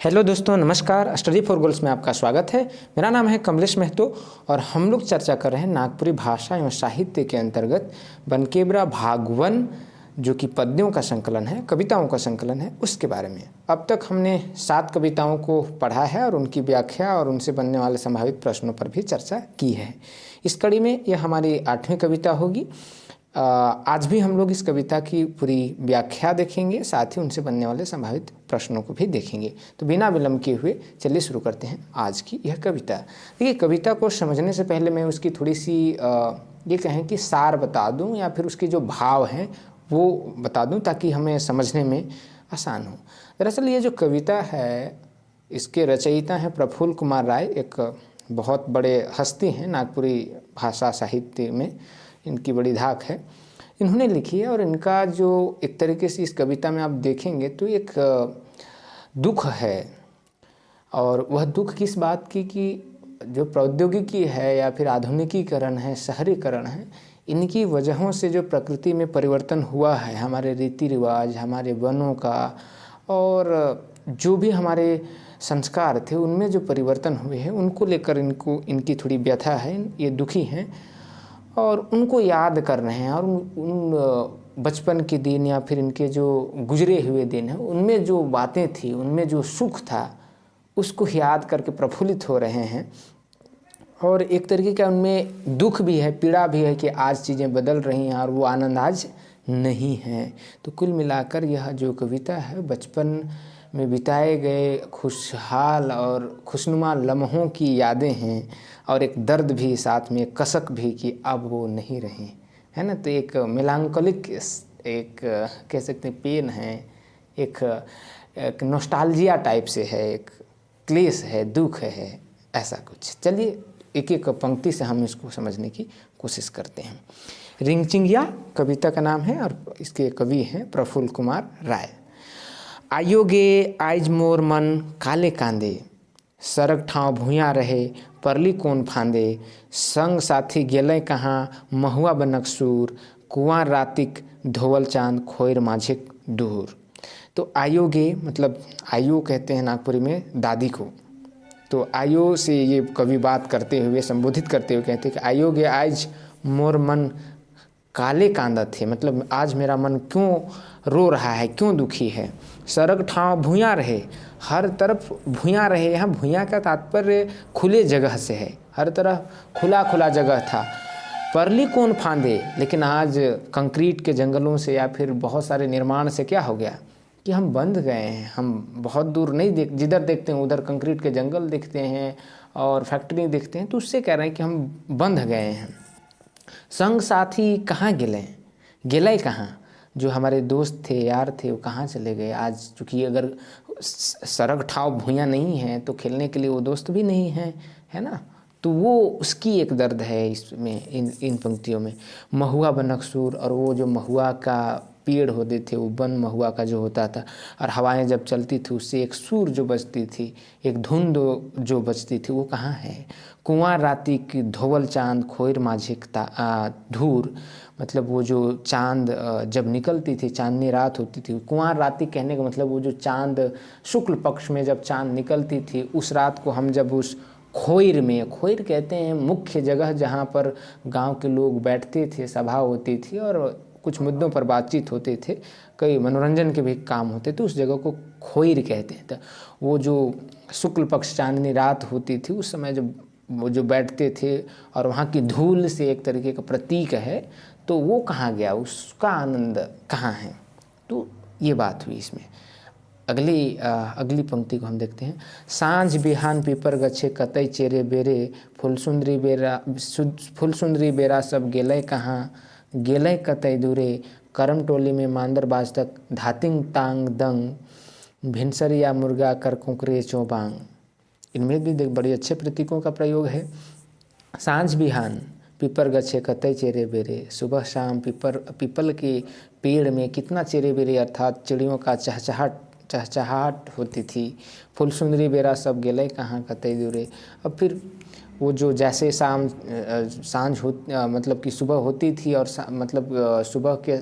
Hello दोस्तों, नमस्कार। Study for goals में आपका स्वागत है। मेरा नाम है कमलेश महतो और हम लोग चर्चा कर रहे हैं नागपुरी भाषा एवं साहित्य के अंतर्गत बनकेबरा भाग 1 जो कि पद्यों का संकलन है, कविताओं का संकलन है, उसके बारे में। अब तक हमने 7 कविताओं को पढ़ा है और उनकी व्याख्या और उनसे बनने वाले संभावित प्रश्नों पर भी चर्चा की है। इस कड़ी में यह हमारी 8वीं कविता होगी। आज भी हम लोग इस कविता की पूरी व्याख्या देखेंगे, साथ ही उनसे बनने वाले संभावित प्रश्नों को भी देखेंगे। तो बिना विलंब किए हुए चलिए शुरू करते हैं आज की यह कविता। देखिए, कविता को समझने से पहले मैं उसकी थोड़ी सी ये कहें कि सार बता दूं या फिर उसके जो भाव हैं वो बता दूं ताकि हमें समझने में आसान हो। दरअसल ये जो कविता है इसके रचयिता हैं प्रफुल्ल कुमार राय, एक बहुत बड़े हस्ती हैं नागपुरी भाषा साहित्य में, इनकी बड़ी धाक है। इन्होंने लिखी है और इनका जो एक तरीके से इस कविता में आप देखेंगे तो एक दुख है। और वह दुख किस बात की कि जो प्रौद्योगिकी है या फिर आधुनिकीकरण है, शहरीकरण है, इनकी वजहों से जो प्रकृति में परिवर्तन हुआ है, हमारे रीति रिवाज, हमारे वनों का और जो भी हमारे संस्कार थे उनमें जो परिवर्तन हुए हैं उनको लेकर इनकी थोड़ी व्यथा है। ये दुखी हैं और उनको याद कर रहे हैं और उन बचपन के दिन या फिर इनके जो गुजरे हुए दिन हैं उनमें जो बातें थी, उनमें जो सुख था, उसको याद करके प्रफुल्लित हो रहे हैं। और एक तरीके का उनमें दुख भी है, पीड़ा भी है कि आज चीज़ें बदल रही हैं और वो आनंद आज नहीं है। तो कुल मिलाकर यह जो कविता है बचपन में बिताए गए खुशहाल और खुशनुमा लम्हों की यादें हैं और एक दर्द भी साथ में, कसक भी कि अब वो नहीं रहे, है ना। तो एक मेलांकोलिक, एक कह सकते हैं पेन है, एक नॉस्टैल्जिया टाइप से है, एक क्लेश है, दुख है, ऐसा कुछ। चलिए एक एक पंक्ति से हम इसको समझने की कोशिश करते हैं। रिंगचिंगिया कविता का नाम है और इसके कवि हैं प्रफुल्ल कुमार राय। आयो गे आइज मोर मन काले कांदे, सरक ठाव भूया रहे परली कोन फांदे, संग साथी गेले कहाँ महुआ बनक सूर, कुआं रातिक धोवल चांद खोयर माझिक डूर। तो आयो गे मतलब आयो कहते हैं नागपुरी में दादी को। तो आयो से ये कवि बात करते हुए, संबोधित करते हुए कहते हैं कि आयो गे आज मोर मन काले कांदा थे, मतलब आज मेरा मन क्यों रो रहा है, क्यों दुखी है। सरग ठाव भूया रहे, हर तरफ भूया रहे। यहाँ भूया का तात्पर्य खुले जगह से है, हर तरफ खुला खुला जगह था। परली कौन फांदे, लेकिन आज कंक्रीट के जंगलों से या फिर बहुत सारे निर्माण से क्या हो गया कि हम बंध गए हैं। हम बहुत दूर नहीं जिधर देखते हैं उधर कंक्रीट के जंगल दिखते हैं और फैक्ट्री दिखते हैं, तो उससे कह रहे हैं कि हम बंध गए हैं। संग साथी कहाँ गेले कहाँ, जो हमारे दोस्त थे, यार थे, वो कहाँ चले गए। आज चूँकि अगर सरग ठाव भूया नहीं है तो खेलने के लिए वो दोस्त भी नहीं है, है ना। तो वो उसकी एक दर्द है इसमें, इन पंक्तियों में। महुआ बनकसूर, और वो जो महुआ का पेड़ होते थे, वो वन महुआ का जो होता था, और हवाएं जब चलती थी उससे एक सूर जो बजती थी, एक धुंध जो बजती थी, वो कहाँ है। कुआं राती की धोवल चांद खोयर माझिकता धूर, मतलब वो जो चांद जब निकलती थी, चांदनी रात होती थी। कुआं राती कहने का मतलब वो जो चांद शुक्ल पक्ष में जब चांद निकलती थी, उस रात को हम जब उस खोयर में, खोयर कहते हैं मुख्य जगह जहाँ पर गांव के लोग बैठते थे, सभा होती थी और कुछ मुद्दों पर बातचीत होते थे, कई मनोरंजन के भी काम होते थे, उस जगह को खोयर कहते हैं। तो वो जो शुक्ल पक्ष चांदनी रात होती थी उस समय जब वो जो बैठते थे और वहाँ की धूल से एक तरीके का प्रतीक है, तो वो कहाँ गया, उसका आनंद कहाँ है। तो ये बात हुई इसमें। अगली पंक्ति को हम देखते हैं। सांझ बिहान पीपर गछे कतई चेरे बेरे, फुलसुंदरी बेरा सब गेले कहाँ, गेले कतई दूरे, करम टोली में मांदर बाजतक धातिंग तांग दंग, भिनसरिया मुर्गा कर कुकरे चौबांग। इनमें भी बड़े अच्छे प्रतीकों का प्रयोग है। सांझ बिहान पीपर गछे कतई चेरे बेरे, सुबह शाम पीपल के पेड़ में कितना चेरे बेरे अर्थात चिड़ियों का चहचहाट होती थी। फुलसुंदरी बेरा सब गेले कहाँ कतई दूरे। अब फिर वो जो जैसे सांझ हो मतलब कि सुबह होती थी और मतलब सुबह के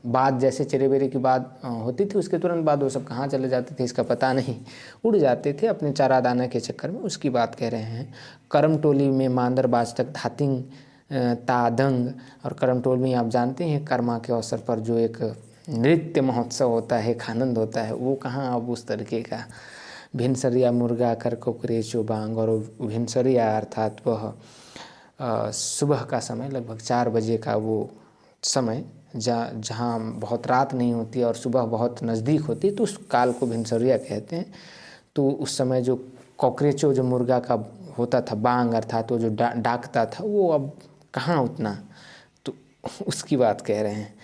बाद जैसे चरेबेरे की बात होती थी, उसके तुरंत बाद वो सब कहाँ चले जाते थे इसका पता नहीं, उड़ जाते थे अपने चारा दाना के चक्कर में, उसकी बात कह रहे हैं। करम टोली में मांदर बाजतक धातिंग तादंग। और करम टोली में आप जानते हैं कर्मा के अवसर पर जो एक नृत्य महोत्सव होता है, एक आनंद होता है, वो कहाँ अब उस तरीके का। भिनसरिया मुर्गा कर कोकरे चोबांग। और भिनसरिया अर्थात वह सुबह का समय लगभग 4 बजे का वो समय जहाँ बहुत रात नहीं होती और सुबह बहुत नज़दीक होती, तो उस काल को भिनसरिया कहते हैं। तो उस समय जो कॉकरेचो जो मुर्गा का होता था बांग अर्थात वो जो डाकता था, वो अब कहाँ उतना, तो उसकी बात कह रहे हैं।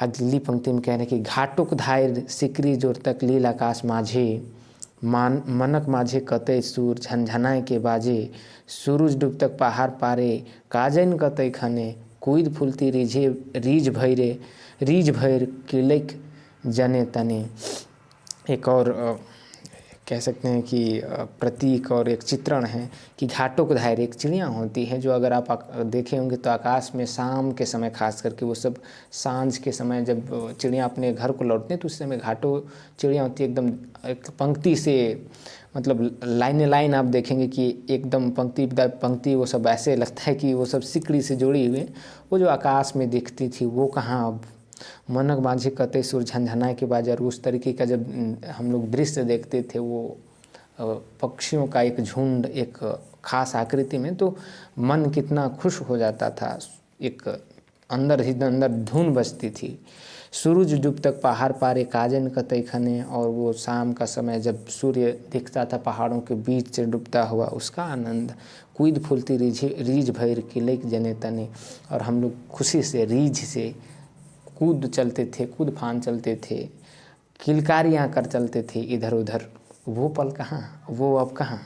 अगली पंक्ति में कह रहे हैं कि घाटुक धायर सिकरी जोर तक लील आकाश माझे मनक माझे कतई सूर झनझनाए के बाजे सूरज डूब तक पहाड़ पारे काजन कतई खने कुद फुलती रीझ भैर किलक जने तने। एक और कह सकते हैं कि प्रतीक और एक चित्रण है कि घाटों को धायर एक चिड़िया होती है जो अगर आप देखे होंगे तो आकाश में शाम के समय खास करके वो सब सांझ के समय जब चिड़िया अपने घर को लौटते हैं तो उस समय घाटों चिड़िया होती है एकदम एक पंक्ति से, मतलब लाइन आप देखेंगे कि एकदम पंक्ति वो सब ऐसे लगता है कि वो सब सिकड़ी से जुड़ी हुई। वो जो आकाश में दिखती थी वो कहाँ अब मनक माझे कतई सुर झनझनाए के बाजार। उस तरीके का जब हम लोग दृश्य देखते थे वो पक्षियों का एक झुंड एक खास आकृति में, तो मन कितना खुश हो जाता था, एक अंदर ही अंदर धुन बजती थी। सूरज डूब तक पहाड़ पारे काजन कतई खने। और वो शाम का समय जब सूर्य दिखता था पहाड़ों के बीच से डूबता हुआ, उसका आनंद। कूद फूलती रीझ भैर किलक जने तने। और हम लोग खुशी से रीझ से कूद चलते थे, कूद फान चलते थे, किलकारियाँ कर चलते थे इधर उधर। वो पल कहाँ, वो अब कहाँ,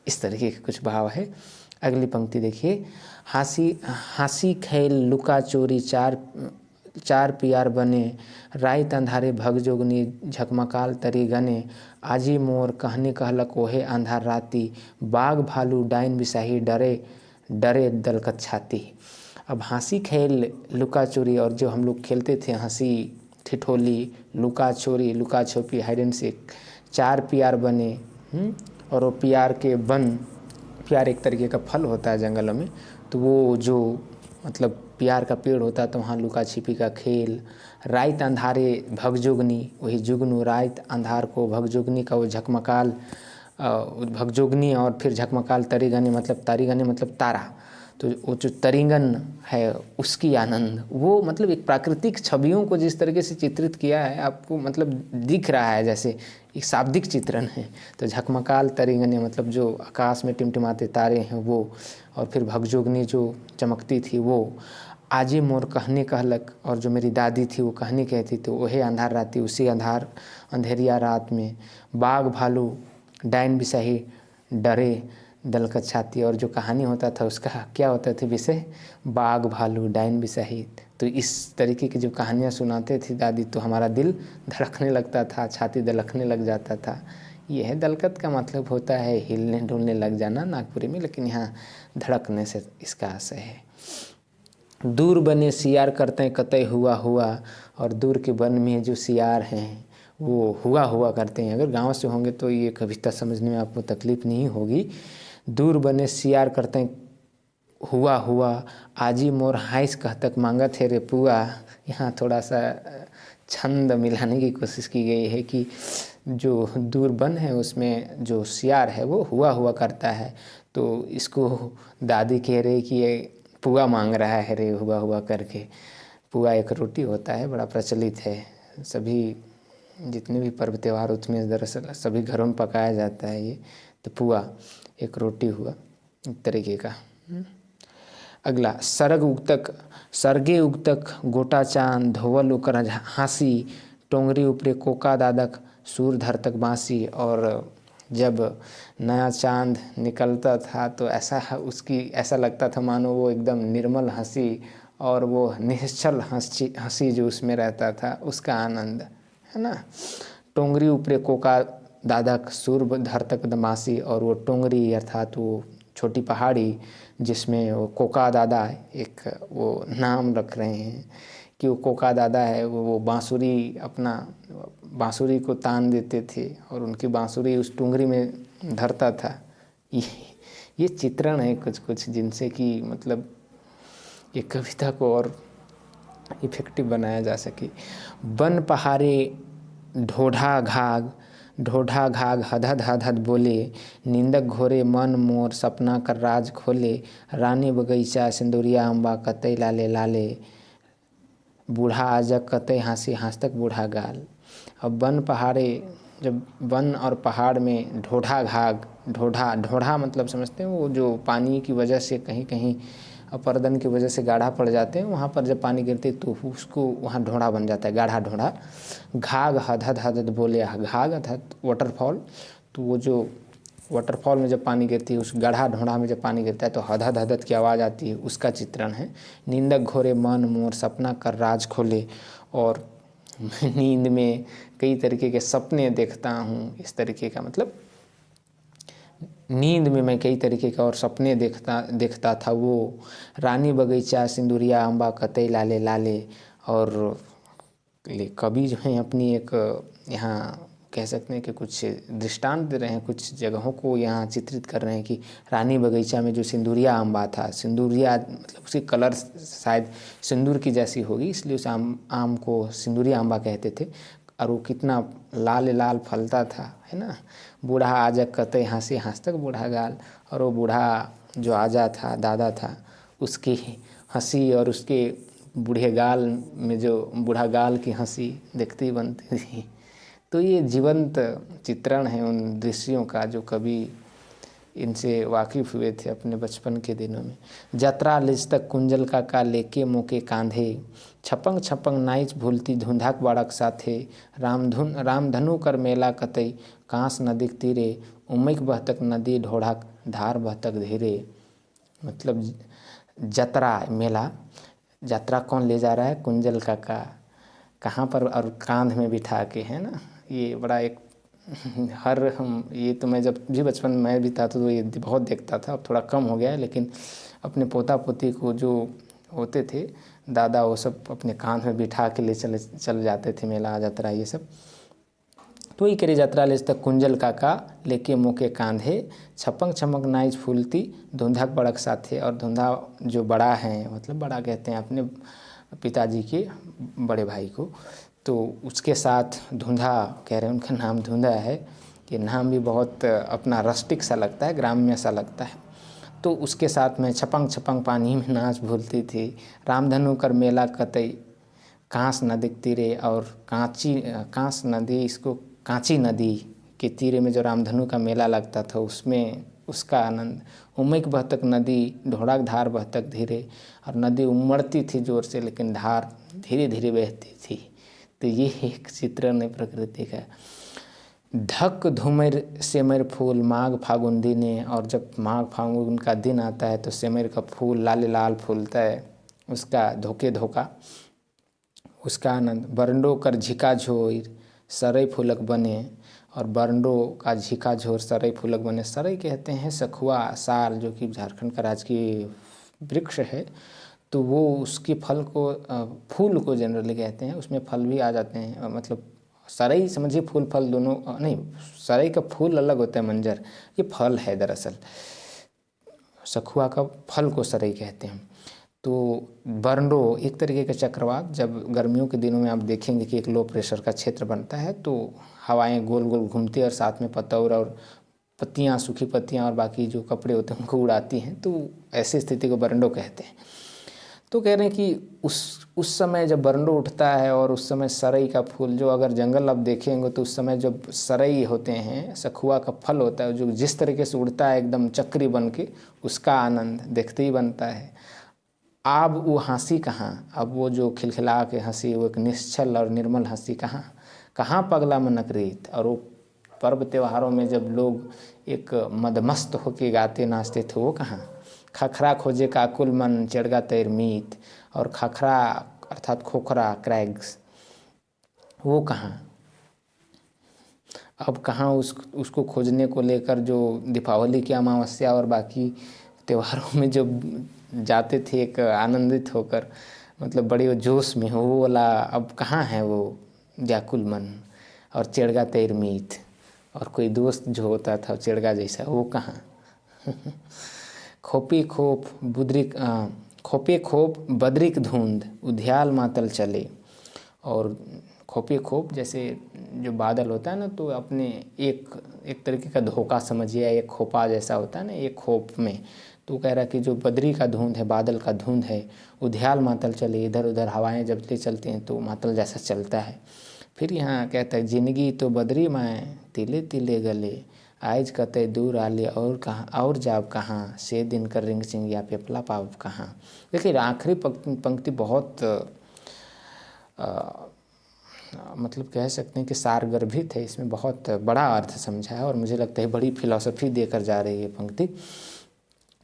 इस तरीके के कुछ भाव है। अगली पंक्ति देखिए, हाँसी खेल लुका चोरी चार पियार बने रात अंधारे भगजोगनी झकमकाल तरी गने आजी मोर कहने कहलक ओहे अंधार राती बाघ भालू डाइन बिसाही डरे डरे दलकत छाती। अब हंसी खेल लुका चोरी, और जो हम लोग खेलते थे हंसी ठिठोली लुका चोरी लुका छुपी हाइड एंड सीक, 4 पियार बने। और वो पियार के पियार एक तरीके का फल होता है जंगलों में, तो वो जो मतलब पियार का पेड़ होता है तो वहाँ लुका छिपी का खेल। रात अंधारे भगजोगनी, वही जुगनू रात अंधार को भगजोगनी का वो झकमकाल भगजोगनी और फिर झकमकाल तरीगने मतलब तारीगने मतलब तारा, तो वो जो तरिंगन है उसकी आनंद। वो मतलब एक प्राकृतिक छवियों को जिस तरीके से चित्रित किया है आपको मतलब दिख रहा है जैसे एक शाब्दिक चित्रण है। तो झकमकाल तरिंगने मतलब जो आकाश में टिमटिमाते तारे हैं वो, और फिर भगजोगनी जो चमकती थी वो। आजी मोर कहने कहलक, और जो मेरी दादी थी वो कहने कहती थी वही अंधार राती, उसी अंधेरिया रात में बाघ भालू डाइन बिसाही डरे दलकत छाती। और जो कहानी होता था उसका क्या होता था विषय, बाघ भालू डाइन बिसाही। तो इस तरीके की जो कहानियाँ सुनाते थे दादी तो हमारा दिल धड़कने लगता था, छाती दलकने लग जाता था। ये है दलकत का मतलब होता है हिलने डुलने लग जाना नागपुरी में, लेकिन यहाँ धड़कने से इसका आशय है। दूर बने सियार करते हैं कतई हुआ हुआ, और दूर के वन में जो सियार हैं वो हुआ करते हैं। अगर गांव से होंगे तो ये कविता समझने में आपको तकलीफ नहीं होगी। दूर बने सियार करते हैं हुआ आजी मोर हाइस कहतक मांगा थे रे पुआ। यहाँ थोड़ा सा छंद मिलाने की कोशिश की गई है कि जो दूर वन है उसमें जो सियार है वो हुआ करता है, तो इसको दादी कह रही कि ये पुआ मांग रहा है रे हुआ करके। पुआ एक रोटी होता है, बड़ा प्रचलित है, सभी जितने भी पर्व त्यौहार उसमें दरअसल सभी घरों में पकाया जाता है ये। तो पुआ एक रोटी हुआ एक तरीके का। अगला सरगे उगतक गोटा चांद धोवल ओकर हाँसी टोंगरी ऊपरे कोका दादक सूर धरतक बांसी। और जब नया चांद निकलता था तो ऐसा लगता था मानो वो एकदम निर्मल हंसी और वो निश्चल हंसी जो उसमें रहता था उसका आनंद है ना। टोंगरी ऊपरे कोका दादक सूर धरतक बांसी, और वो टोंगरी अर्थात वो छोटी पहाड़ी जिसमें वो कोका दादा एक वो नाम रख रहे हैं कि वो कोका दादा है, वो बांसुरी अपना बांसुरी को तान देते थे और उनकी बांसुरी उस टुंगरी में धरता था। ये चित्रण है कुछ कुछ जिनसे कि मतलब ये कविता को और इफेक्टिव बनाया जा सके। बन पहाड़े ढोढ़ा घाघ हदहद हदहद बोले, निंदक घोरे मन मोर सपना कर राज खोले, रानी बगीचा सिंदूरिया अम्बा कतई लाले लाले, बूढ़ा आजक कतई हंसी हंसतक बूढ़ा गाल। अब वन पहाड़े, जब वन और पहाड़ में ढोढ़ा मतलब समझते हैं वो जो पानी की वजह से कहीं कहीं अपर्दन की वजह से गाढ़ा पड़ जाते हैं, वहाँ पर जब पानी गिरती है तो उसको वहाँ ढोढ़ा बन जाता है, गाढ़ा ढोढ़ा। घाघ हदहद हदहद बोले, घाघ हदहद वाटरफॉल, तो वो जो वाटरफॉल में जब पानी गिरती है उस गाढ़ा ढोढ़ा में जब पानी गिरता है तो हदहद हदहद की आवाज़ आती है, उसका चित्रण है। निंदक घोरे मन मोर सपना कर राज खोले, और नींद में कई तरीके के सपने देखता हूँ, इस तरीके का मतलब नींद में मैं कई तरीके का और सपने देखता था। वो रानी बगीचा सिंदूरिया अम्बा कतई लाले लाले, और कवि जो हैं अपनी एक यहाँ कह सकते हैं कि कुछ दृष्टांत दे रहे हैं, कुछ जगहों को यहाँ चित्रित कर रहे हैं कि रानी बगीचा में जो सिंदूरिया अम्बा था, सिंदूरिया मतलब उसकी कलर शायद सिंदूर की जैसी होगी, इसलिए उस आम को सिंदूरिया अम्बा कहते थे, और वो कितना लाल लाल फलता था, है ना। बूढ़ा आजक कतई हंसी हंसतक बूढ़ा गाल, और वो बूढ़ा जो आजा था, दादा था, उसकी हंसी और उसके बूढ़े गाल में जो बूढ़ा गाल की हंसी देखती बनती थी। तो ये जीवंत चित्रण है उन दृश्यों का जो कभी इनसे वाकिफ़ हुए थे अपने बचपन के दिनों में। जत्रा लिज तक कुंजल का लेके मोके कांधे, छपंग छपंग नाइच भूलती धुंधाक बाड़क साथे, रामधनु कर मेला कतई कांस नदीक तीरे, उमैक बहतक नदी ढोढ़ाक धार बहतक धीरे। मतलब जतरा मेला, यात्रा कौन ले जा रहा है, कुंजल काका, कहाँ पर, और कांध में बिठा के, है ना। ये बड़ा एक ये तो मैं जब भी बचपन में भी था तो ये बहुत देखता था, अब थोड़ा कम हो गया है, लेकिन अपने पोता पोती को जो होते थे दादा, वो सब अपने कांध में बिठा के ले चल जाते थे मेला यात्रा ये सब। तो ही करे यात्रा ले तक कुंजल काका लेके मोके कांधे, छपंग छमक नाइच फूलती धुंधक बड़क साथे, और धुंधा जो बड़ा है मतलब बड़ा कहते हैं अपने पिताजी के बड़े भाई को, तो उसके साथ धुंधा कह रहे हैं, उनका नाम धुंधा है। ये नाम भी बहुत अपना रस्टिक सा लगता है, ग्राम्य सा लगता है। तो उसके साथ में छपंग छपंग पानी में नाच भूलती थी, रामधनु कर मेला कतई कांस नदी तीरे, और कांस नदी, इसको कांची नदी के तीरे में जो रामधनु का मेला लगता था उसमें उसका आनंद। उमैक बहतक नदी ढोढ़ाक धार बहतक धीरे, और नदी उमड़ती थी जोर से लेकिन धार धीरे धीरे बहती थी। तो ये एक चित्रण है प्रकृति का। ढक धूमर सेमर फूल माघ फागुन दिने, और जब माघ फागुन का दिन आता है तो सेमर का फूल लाल लाल फूलता है, उसका धोके धोका, उसका आनंद। बरंडो कर झिका झोर सरई फूलक बने, और बरंडो का झिका झोर सरई फूलक बने। सरई कहते हैं सखुआ साल, जो कि झारखंड का राजकीय वृक्ष है, तो वो उसके फल को फूल को जनरली कहते हैं, उसमें फल भी आ जाते हैं। मतलब सरई समझिए फूल फल दोनों नहीं, सरई का फूल अलग होता है मंजर, ये फल है दरअसल। सखुआ का फल को सरई कहते हैं। तो बरंडो एक तरीके का चक्रवात, जब गर्मियों के दिनों में आप देखेंगे कि एक लो प्रेशर का क्षेत्र बनता है तो हवाएं गोल गोल घूमती है और साथ में पतौर और पत्तियां, सूखी पत्तियां और बाकी जो कपड़े होते हैं उनको उड़ाती हैं, तो ऐसी स्थिति को बरंडो कहते हैं। तो कह रहे हैं कि उस समय जब बरंडो उठता है और उस समय सरई का फूल, जो अगर जंगल आप देखेंगे तो उस समय जब सरई होते हैं, सखुआ का फल होता है, जो जिस तरीके से उड़ता है एकदम चक्री बन के, उसका आनंद देखते ही बनता है। अब वो हंसी कहाँ, अब वो जो खिलखिला के हंसी, वो एक निश्चल और निर्मल हंसी कहाँ पगला मनक रीत। और वो पर्व त्योहारों में जब लोग एक मदमस्त होके गाते नाचते थे, वो कहाँ। खखरा खोजे काकुल मन चढ़गा तैर मीत, और खखरा अर्थात खोखरा क्रैग्स, वो कहाँ। अब कहाँ उसको खोजने को लेकर जो दीपावली की अमावस्या और बाकी त्योहारों में जो जाते थे एक आनंदित होकर, मतलब बड़े जोश में, वो वाला अब कहाँ है वो व्याकुल मन और चिड़गा तैर मीत, और कोई दोस्त जो होता था चिड़गा जैसा, वो कहाँ। खोपे खोप खोपे खोप बद्रिक धुंध उधियाल मातल चले। और खोपे खोप जैसे जो बादल होता है ना, तो अपने एक तरीके का धोखा समझिए, एक खोपा जैसा होता है ना एक खोप में, तो कह रहा कि जो बद्री का धुंध है, बादल का धुंध है, उधियाल मातल चले, इधर उधर हवाएं जब चलती हैं तो मातल जैसा चलता है। फिर यहाँ कहता है जिंदगी तो बद्री माए तिले तिले गले, आइज कतई दूर आले और कहाँ और जाब कहाँ, से दिन कर रिंग चिंगिया पेपला पाव कहाँ। देखिए आखिरी पंक्ति बहुत मतलब कह सकते हैं कि सारगर्भित है, इसमें बहुत बड़ा अर्थ समझा है और मुझे लगता है बड़ी फिलॉसफी देकर जा रही है पंक्ति।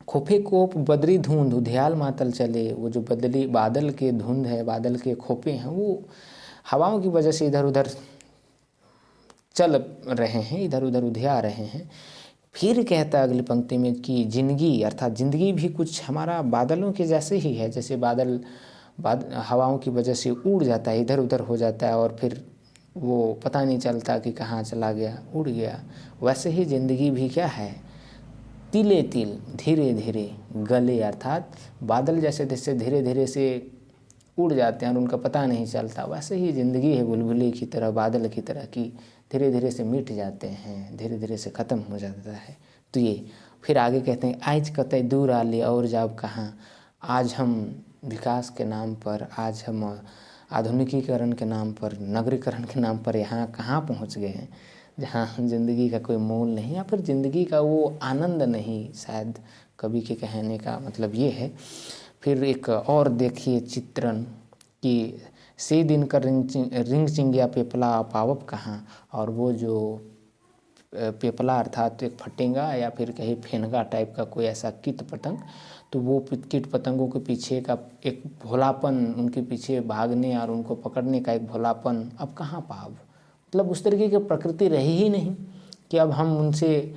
खोपे कोप बदरी धुंध उधियाल मातल चले, वो जो बदली बादल के धुंध है, बादल के खोपे हैं, वो हवाओं की वजह से इधर उधर चल रहे हैं, इधर उधर उधिया रहे हैं। फिर कहता है अगली पंक्ति में कि जिंदगी अर्थात ज़िंदगी भी कुछ हमारा बादलों के जैसे ही है, जैसे बादल हवाओं की वजह से उड़ जाता है, इधर उधर हो जाता है और फिर वो पता नहीं चलता कि कहाँ चला गया, उड़ गया। वैसे ही ज़िंदगी भी क्या है, तिले तिल धीरे धीरे गले, अर्थात बादल जैसे जैसे धीरे धीरे से उड़ जाते हैं और उनका पता नहीं चलता, वैसे ही ज़िंदगी है बुलबुली की तरह, बादल की तरह की धीरे धीरे से मिट जाते हैं, धीरे धीरे से ख़त्म हो जाता है। तो ये फिर आगे कहते हैं आइज कतई दूर आली और जाब कहाँ, आज हम विकास के नाम पर, आज हम आधुनिकीकरण के नाम पर, नगरीकरण के नाम पर यहाँ कहाँ पहुँच गए हैं, जहाँ ज़िंदगी का कोई मोल नहीं या फिर ज़िंदगी का वो आनंद नहीं, शायद कवि के कहने का मतलब ये है। फिर एक और देखिए चित्रण कि से दिन कर रिंग चिंगिया पेपला पावप कहाँ, और वो जो पेपला अर्थात एक फटेंगा या फिर कहीं फेनगा टाइप का कोई ऐसा कीट पतंग, तो वो कीट पतंगों के पीछे का एक भोलापन, उनके पीछे भागने और उनको पकड़ने का एक भोलापन अब कहाँ पाव, मतलब उस तरीके की प्रकृति रही ही नहीं कि अब हम उनसे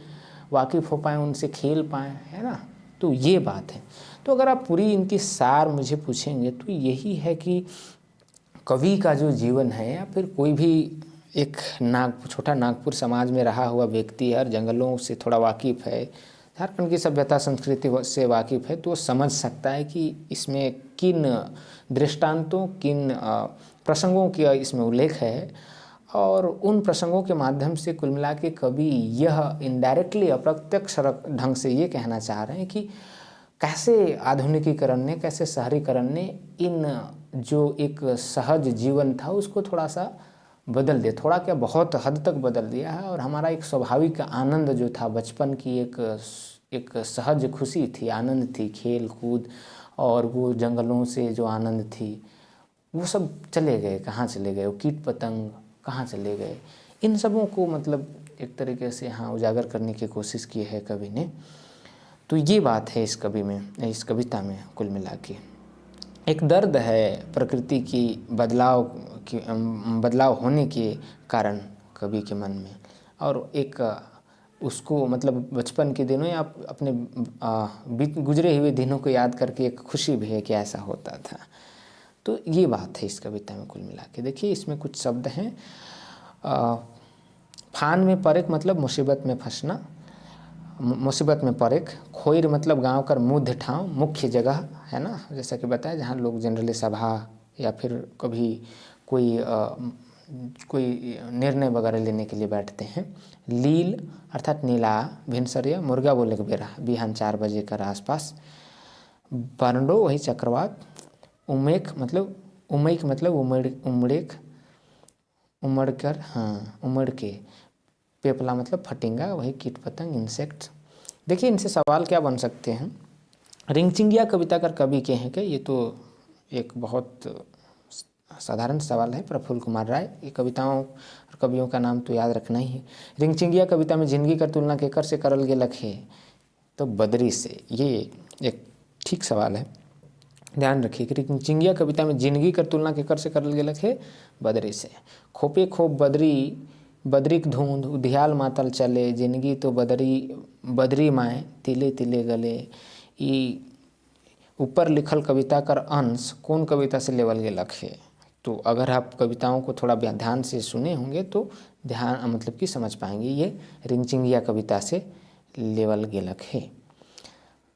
वाकिफ़ हो पाएँ, उनसे खेल पाएँ, है ना। तो ये बात है। तो अगर आप पूरी इनकी सार मुझे पूछेंगे तो यही है कि कवि का जो जीवन है या फिर कोई भी एक छोटा नागपुर समाज में रहा हुआ व्यक्ति है और जंगलों से थोड़ा वाकिफ़ है, झारखंड की सभ्यता संस्कृति से वाकिफ़ है, तो वो समझ सकता है कि इसमें किन दृष्टांतों, किन प्रसंगों की इसमें उल्लेख है, और उन प्रसंगों के माध्यम से कुल मिला के कवि यह इनडायरेक्टली अप्रत्यक्ष ढंग से ये कहना चाह रहे हैं कि कैसे आधुनिकीकरण ने, कैसे शहरीकरण ने इन जो एक सहज जीवन था उसको थोड़ा सा बदल दिया, थोड़ा क्या बहुत हद तक बदल दिया है, और हमारा एक स्वाभाविक आनंद जो था बचपन की एक सहज खुशी थी, आनंद थी, खेल कूद और वो जंगलों से जो आनंद थी, वो सब चले गए, कहाँ चले गए, वो कीट पतंग कहाँ चले गए, इन सबों को मतलब एक तरीके से हाँ उजागर करने की कोशिश की है कवि ने। तो ये बात है इस कविता में कुल मिला के। एक दर्द है प्रकृति की बदलाव होने के कारण कवि के मन में, और एक उसको मतलब बचपन के दिनों या अपने गुजरे हुए दिनों को याद करके एक खुशी भी है कि ऐसा होता था। तो ये बात है इस कविता में कुल मिला के। देखिए इसमें कुछ शब्द हैं, फान में परेक मतलब मुसीबत में फंसना, मुसीबत में परेक, खोइर मतलब गांव कर मुद्ध ठाव, मुख्य जगह है ना, जैसा कि बताया जहाँ लोग जनरली सभा या फिर कभी कोई निर्णय वगैरह लेने के लिए बैठते हैं। लील अर्थात नीला, भिनसरिया मुर्गा बोले के बेरा बिहान 4 बजे कर आसपास। बरंडो वही चक्रवात, उमेक मतलब उमड़ कर, हाँ उमड़ के, पेपला मतलब फटिंगा वही कीट पतंग इंसेक्ट। देखिए इनसे सवाल क्या बन सकते हैं। रिंगचिंगिया कविता कर कवि के हैं क्या, ये तो एक बहुत साधारण सवाल है। प्रफुल्ल कुमार राय, ये कविताओं और कवियों का नाम तो याद रखना ही है। रिंगचिंगिया कविता में जिंदगी कर तुलना केकर से करल गे लखे, तो बदरी से, ये एक ठीक सवाल है, ध्यान रखिए कि रिंगचिंगिया कविता में जिंदगी कर तुलना केकर से करल गे लखे, बदरी से। खोपे खोप बदरी बदरिक धुंध उधियाल मातल चले, जिंदगी तो बदरी माए तिले तिले गले। ये ऊपर लिखल कविता कर अंश कौन कविता से लेवल गेलक है। तो अगर आप कविताओं को थोड़ा ध्यान से सुने होंगे तो ध्यान मतलब कि समझ पाएंगे ये रिंगचिंगिया कविता से लेवल गेलक है।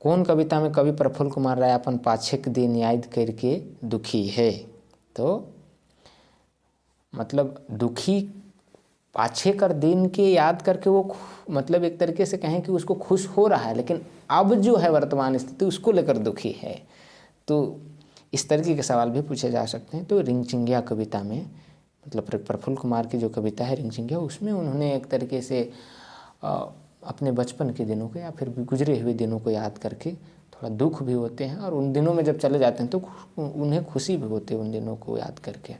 कौन कविता में कवि प्रफुल्ल कुमार राय अपन पाछे के दिन याद करके दुखी है। तो मतलब दुखी पाछे कर दिन के याद करके वो मतलब एक तरीके से कहें कि उसको खुश हो रहा है, लेकिन अब जो है वर्तमान स्थिति उसको लेकर दुखी है। तो इस तरीके के सवाल भी पूछे जा सकते हैं। तो रिंगचिंगिया कविता में मतलब प्रफुल्ल कुमार की जो कविता है रिंगचिंगिया, उसमें उन्होंने एक तरीके से अपने बचपन के दिनों को या फिर गुजरे हुए दिनों को याद करके थोड़ा दुख भी होते हैं, और उन दिनों में जब चले जाते हैं तो उन्हें खुशी भी होती है उन दिनों को याद करके।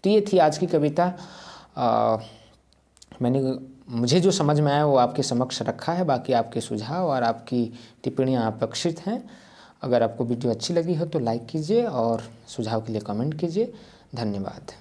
तो ये थी आज की कविता। मुझे जो समझ में आया वो आपके समक्ष रखा है। बाकी आपके सुझाव और आपकी टिप्पणियाँ अपेक्षित हैं। अगर आपको वीडियो अच्छी लगी हो तो लाइक कीजिए और सुझाव के लिए कमेंट कीजिए। धन्यवाद।